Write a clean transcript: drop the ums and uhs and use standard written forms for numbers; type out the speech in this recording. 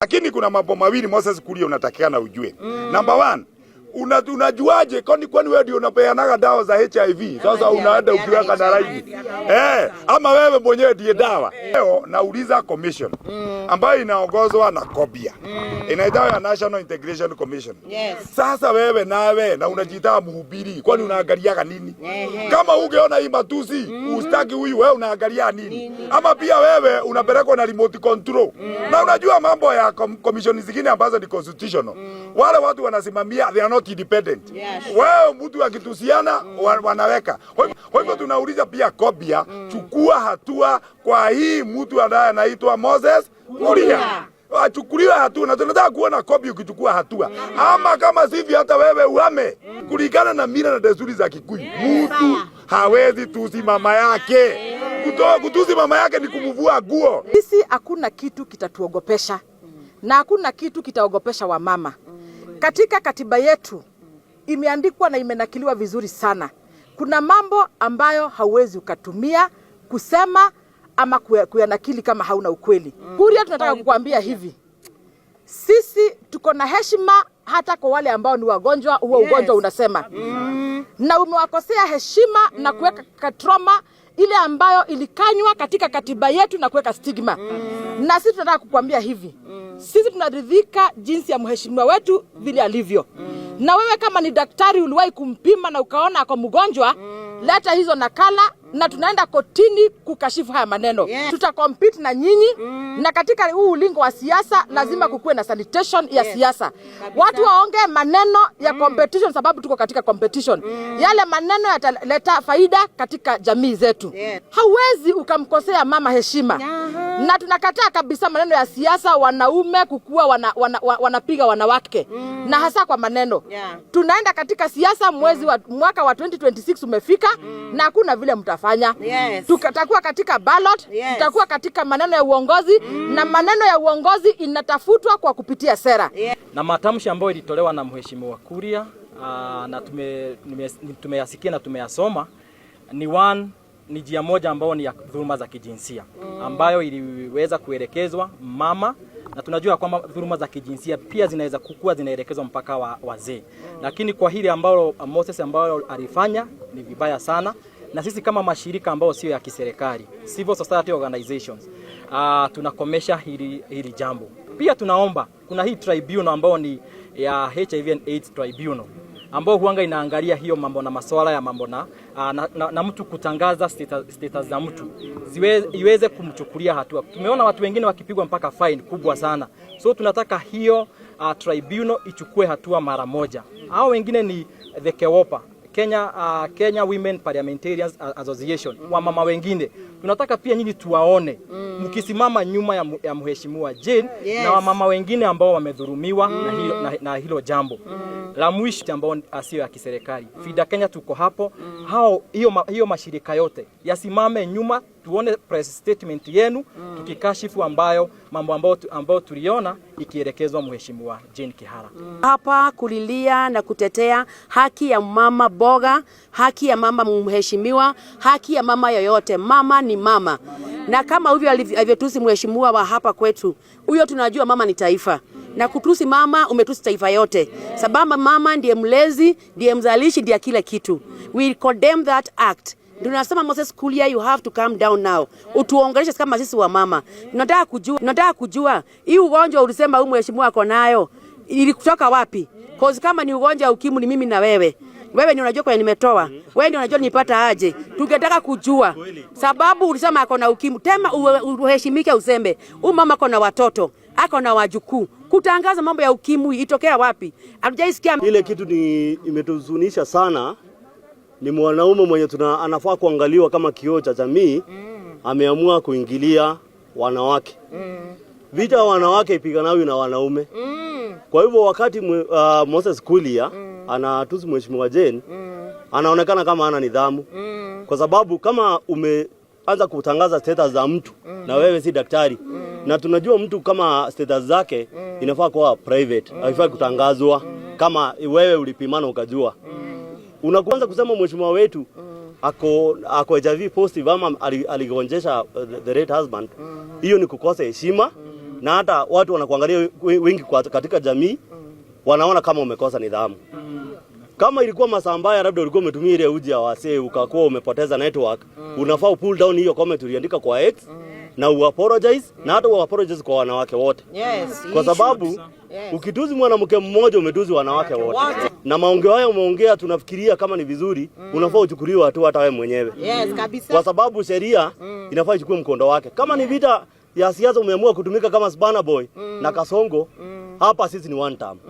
Lakini kuna mambo mawili Moses Kuria unatakiana ujue. Number 1, unajuaje kwani wewe ndio unapeanaga dawa za HIV? Sasa unaenda ukiweka na line. Ama wewe mwenyewe ndiye dawa. Leo nauliza commission ambayo inaongozwa na Kuria. Inaitwa ya National Integration Commission. Sasa wewe nawe na unajiita mhubiri, kwani unaangaliaga nini? Kama ungeona hii matusi, ustaki huyu wewe unaangalia nini? Ama pia wewe unapelekwa na remote control. Na unajua mambo ya commission zingine ambazo ni constitutional. Wale watu wanasimamia they are not independent. Wewe mtu akitusiana wanaweka. Kwa hivyo tunauliza pia Kuria, chukua hatua kwa hii mtu ambaye anaitwa Moses Kuria. Achukuliwe hatua, na tunataka kuona Kuria ukichukua hatua. Ama kama sivyo hata wewe uhame. Kulingana na mila na desturi za Kikuyu, mtu hawezi tusi mama yake. Kutusi mama yake ni kumvua nguo. Sisi hakuna kitu kitatuogopesha. Na hakuna kitu kitaogopesha wamama. Katika katiba yetu imeandikwa na imenakiliwa vizuri sana. Kuna mambo ambayo hauwezi ukatumia kusema ama kuyanakili kama hauna ukweli. Kuria, tunataka kukuambia hivi. Sisi tuko na heshima hata kwa wale ambao ni wagonjwa, huo ugonjwa unasema. Na umewakosea heshima na kuweka trauma ile ambayo ilikanywa katika katiba yetu na kuweka stigma. Na sisi tunataka kukuambia hivi. Sisi tunaridhika jinsi ya mheshimiwa wetu vile alivyo. Na wewe kama ni daktari uliwahi kumpima na ukaona ako mgonjwa, leta hizo nakala na tunaenda kotini kukashifu haya maneno. Tutacompete na nyinyi na katika huu ulingo wa siasa lazima kukuwe na sanitation ya siasa. Watu waonge maneno ya competition sababu tuko katika competition. Yale maneno yataleta faida katika jamii zetu. Hauwezi ukamkosea mama heshima. Na tunakataa kabisa maneno ya siasa, wanaume kukua wanapiga wanawake. Na hasa kwa maneno. Tunaenda katika siasa, mwaka wa 2026 umefika na hakuna vile mtafanya. Tutakuwa katika ballot, tutakuwa katika maneno ya uongozi na maneno ya uongozi inatafutwa kwa kupitia sera. Na matamshi ambayo ilitolewa na mheshimiwa Kuria na tumeyasikia na tumeyasoma ni njia moja ambayo ni ya dhuluma za kijinsia ambayo iliweza kuelekezwa mama, na tunajua kwamba dhuluma za kijinsia pia zinaweza kukua zinaelekezwa mpaka wazee. Lakini kwa hili ambalo Moses ambalo alifanya ni vibaya sana, na sisi kama mashirika ambao sio ya kiserikali, civil society organizations, tunakomesha hili jambo. Pia tunaomba kuna hii tribunal ambao ni ya HIV and AIDS tribunal ambao huanga inaangalia hiyo mambo na masuala ya mambo na mtu kutangaza status za mtu iweze kumchukulia hatua. Tumeona watu wengine wakipigwa mpaka fine kubwa sana. So tunataka hiyo tribunal ichukue hatua mara moja. Hao wengine ni the KEWOPA, Kenya Women Parliamentarians Association, wa mama wengine. Tunataka pia nyinyi tuwaone mkisimama nyuma ya mheshimiwa Jane na wamama wengine ambao wamedhulumiwa na hilo jambo. La mwisho ambao asio ya kiserikali. FIDA Kenya tuko hapo. Hiyo mashirika yote yasimame nyuma, tuone press statement yenu tukikashifu mambo ambayo tuliona ikielekezwa mheshimiwa Jane Kihara. Hapa kulilia na kutetea haki ya mama boga, haki ya mama mheshimiwa, haki ya mama yoyote. Mama ni mama. Na kama hivyo alivyotusi mheshimiwa wa hapa kwetu, huyo tunajua mama ni taifa. Na kutusi mama umetusi taifa yote. Sababu mama ndiye mlezi, ndiye mzalishi, ndiye kila kitu. We condemn that act. Tunasema Moses Kuria, you have to calm down now. Utuongeleshe kama sisi wa mama. Tunataka kujua hii ugonjwa ulisema huyu mheshimiwa ako nayo ilikutoka wapi? Cause kama ni ugonjwa wa ukimwi ni mimi na wewe. Wewe ndio unajua kwa nimetoa. Wewe ndio unajua nipata aje. Tungetaka kujua. Sababu ulisema ako na ukimwi. Tema uheshimike usembe. Huyu mama ako na watoto, ako na wajukuu. Kutangaza mambo ya ukimwi itokea wapi? Hatujaisikia. Ile kitu imetuzunisha sana. Ni mwanaume mwenye anafaa kuangaliwa kama kioo cha jamii, ameamua kuingilia wanawake. Vita wanawake ipiganawi na wanaume. Kwa hivyo wakati Moses Kuria anatusi mheshimiwa Jane, anaonekana kama hana nidhamu. Kwa sababu kama umeanza kutangaza status za mtu na wewe si daktari, na tunajua mtu kama status zake inafaa kuwa private, haifai kutangazwa kama wewe ulipimana ukajua. Unakuanza kusema mheshimiwa wetu ako HIV positive ama aligonjesha the late husband. Hiyo ni kukosa heshima na hata watu wanakuangalia wengi katika jamii wanaona kama umekosa nidhamu. Kama ilikuwa masaa mbaya, labda ulikuwa umetumia ile uji ya wasee ukakuwa umepoteza network, unafaa pull down hiyo comment uliandika kwa X na apologize, na hata apologize kwa wanawake wote. Kwa sababu ukituzi mwanamke mmoja umetuzi wanawake wote. Na maongeo haya umeongea, tunafikiria kama ni vizuri, unafaa uchukuliwe hatua hata wewe mwenyewe. Kwa sababu sheria inafaa ichukue mkondo wake. Kama ni vita ya siasa umeamua kutumika kama spana boy na kasongo, hapa sisi ni one term.